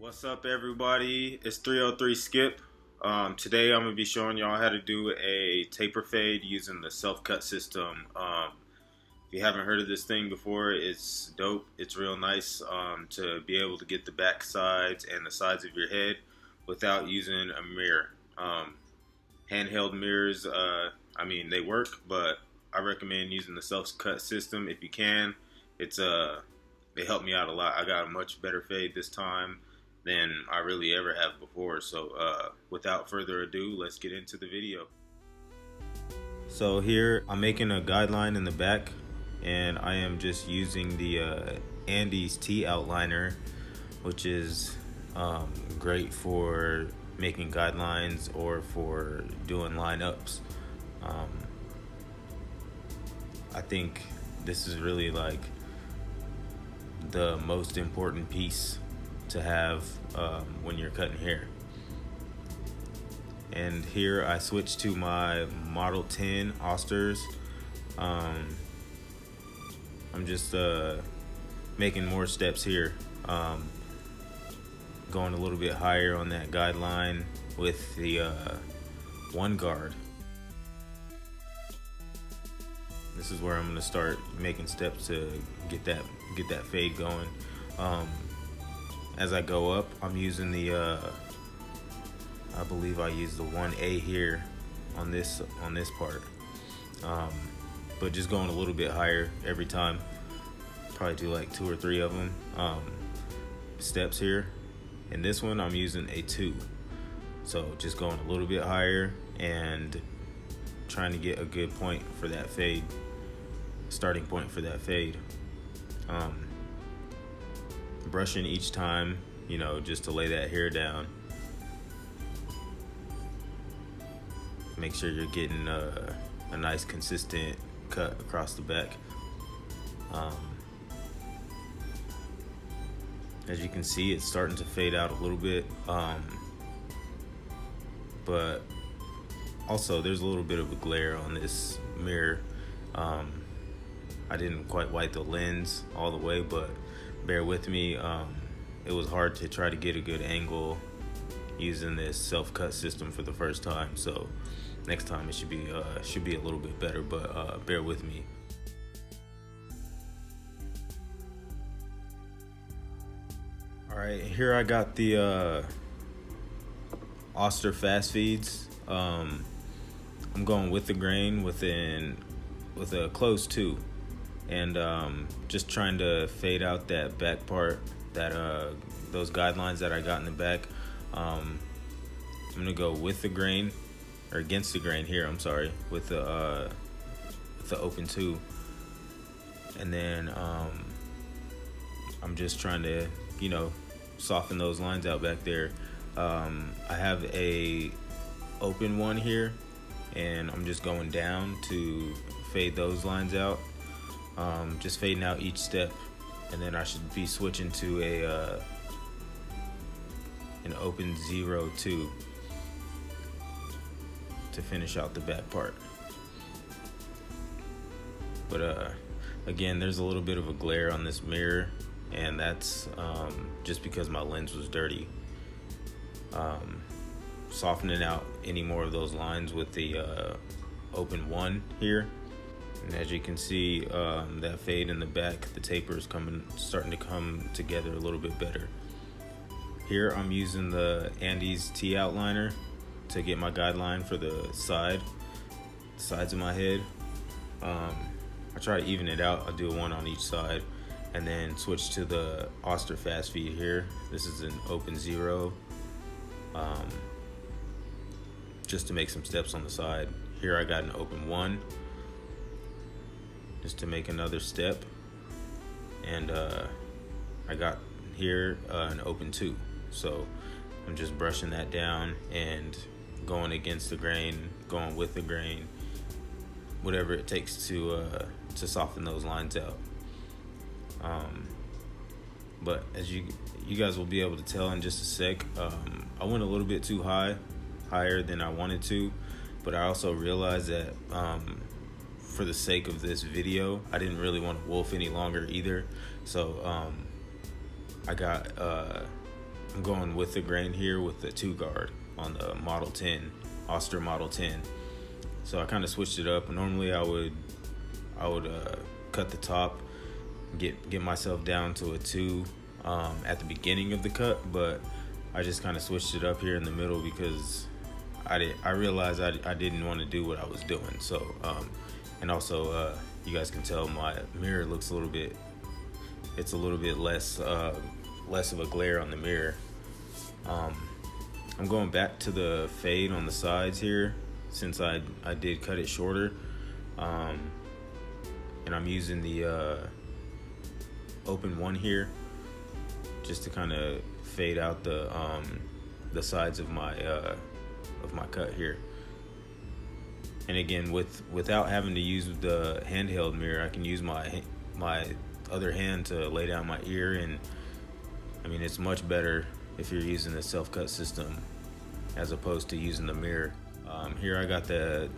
What's up, everybody? It's 303 Skip. Today I'm going to be showing y'all how to do a taper fade using the self-cut system. If you haven't heard of this thing before, it's dope. It's real nice to be able to get the back sides and the sides of your head without using a mirror. Handheld mirrors, they work, but I recommend using the self-cut system if you can. It helped me out a lot. I got a much better fade this time than I really ever have before. So without further ado, let's get into the video. So here I'm making a guideline in the back, and I am just using the Andes T outliner, which is great for making guidelines or for doing lineups. I think this is really like the most important piece to have when you're cutting hair. And here I switched to my Model 10 Austers. I'm just making more steps here, going a little bit higher on that guideline with the one guard. This is where I'm going to start making steps to get that fade going. As I go up, I'm using the I believe I use the 1A here on this part, but just going a little bit higher every time. Probably do like 2 or 3 of them steps here. In this one, I'm using a 2, so just going a little bit higher and trying to get a good point for that fade, starting point for that fade. Brushing each time, just to lay that hair down. Make sure you're getting a nice consistent cut across the back. As you can see, it's starting to fade out a little bit, but also there's a little bit of a glare on this mirror. I didn't quite wipe the lens all the way, but bear with me. It was hard to try to get a good angle using this self-cut system for the first time, so next time it should be a little bit better, but bear with me. All right, here I got the Oster fast feeds. I'm going with the grain with a close 2, and just trying to fade out that back part, that those guidelines that I got in the back. I'm gonna go with the grain, or against the grain here, I'm sorry, with the open 2, and then I'm just trying to soften those lines out back there. I have a open 1 here, and I'm just going down to fade those lines out, just fading out each step, and then I should be switching to an open 0-2 to finish out the back part. But again, there's a little bit of a glare on this mirror, and that's just because my lens was dirty. Softening out any more of those lines with the open 1 here, and as you can see, that fade in the back, the taper is starting to come together a little bit better. Here I'm using the Andes T outliner to get my guideline for the sides of my head. I try to even it out. I'll do 1 on each side, and then switch to the Oster fast feed here. This is an open 0, just to make some steps on the side. Here I got an open 1, just to make another step, and I got here an open 2, so I'm just brushing that down and going against the grain, going with the grain, whatever it takes to soften those lines out. But as you guys will be able to tell in just a sec, I went a little bit too higher than I wanted to, but I also realized that for the sake of this video, I didn't really want to wolf any longer either. So I got I'm going with the grain here with the 2 guard on the Model 10, Oster Model 10. So I kind of switched it up. Normally I would cut the top, get myself down to a 2 at the beginning of the cut, but I just kind of switched it up here in the middle because I realized I didn't want to do what I was doing. So and also you guys can tell my mirror looks a little bit less of a glare on the mirror. I'm going back to the fade on the sides here since I did cut it shorter, and I'm using the open 1 here just to kind of fade out the sides of my cut here. And again, without having to use the handheld mirror, I can use my other hand to lay down my ear, and I mean, it's much better if you're using the self-cut system as opposed to using the mirror. Here I got the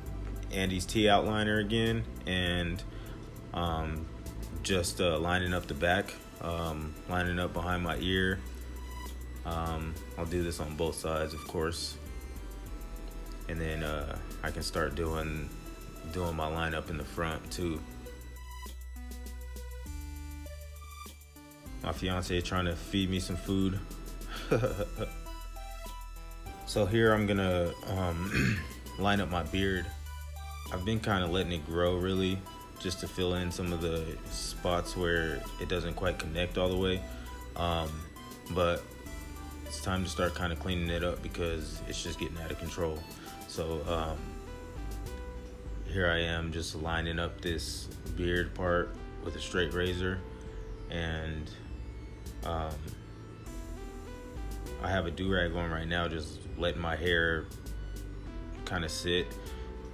Andes T outliner again, and just lining up the back, lining up behind my ear. I'll do this on both sides, of course, and then I can start doing my lineup in the front too. My fiance is trying to feed me some food. So here I'm gonna line up my beard. I've been kind of letting it grow really, just to fill in some of the spots where it doesn't quite connect all the way. But it's time to start kind of cleaning it up because it's just getting out of control. So here I am just lining up this beard part with a straight razor, and I have a do-rag on right now, just letting my hair kind of sit.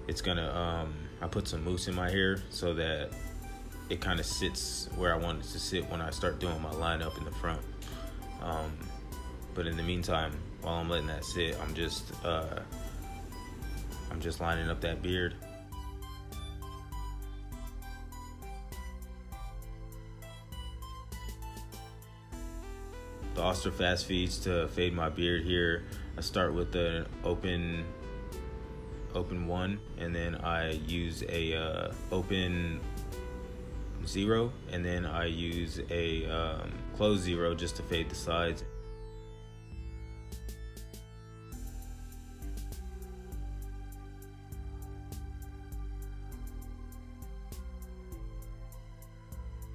It's gonna I put some mousse in my hair so that it kind of sits where I want it to sit when I start doing my lineup in the front. But in the meantime, while I'm letting that sit, I'm just lining up that beard. The Oster Fast Feeds to fade my beard here. I start with the open 1, and then I use a open 0, and then I use a closed 0 just to fade the sides.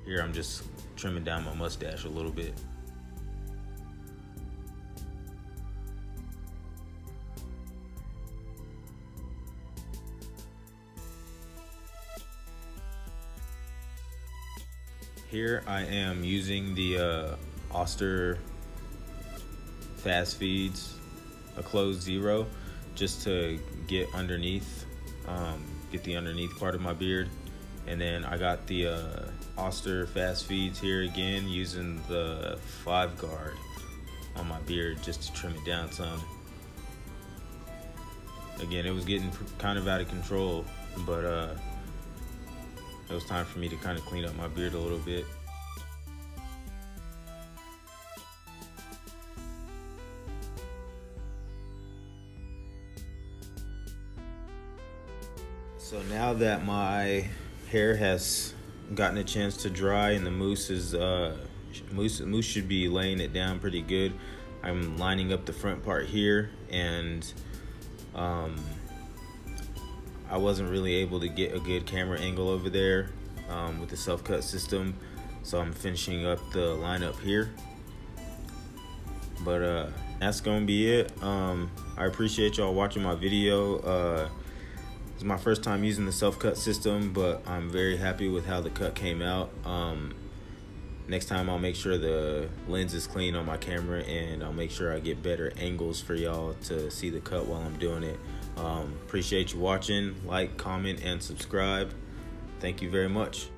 Here I'm just trimming down my mustache a little bit. Here I am using the Oster Fast Feeds, a closed 0, just to get underneath, get the underneath part of my beard. And then I got the Oster Fast Feeds here again, using the 5 guard on my beard just to trim it down some. Again, it was getting kind of out of control, but it was time for me to kind of clean up my beard a little bit. So now that my hair has gotten a chance to dry and the mousse should be laying it down pretty good, I'm lining up the front part here, and I wasn't really able to get a good camera angle over there with the self-cut system, so I'm finishing up the lineup here. But that's gonna be it. I appreciate y'all watching my video. It's my first time using the self-cut system, but I'm very happy with how the cut came out. Next time I'll make sure the lens is clean on my camera, and I'll make sure I get better angles for y'all to see the cut while I'm doing it. Appreciate you watching. Like, comment, and subscribe. Thank you very much.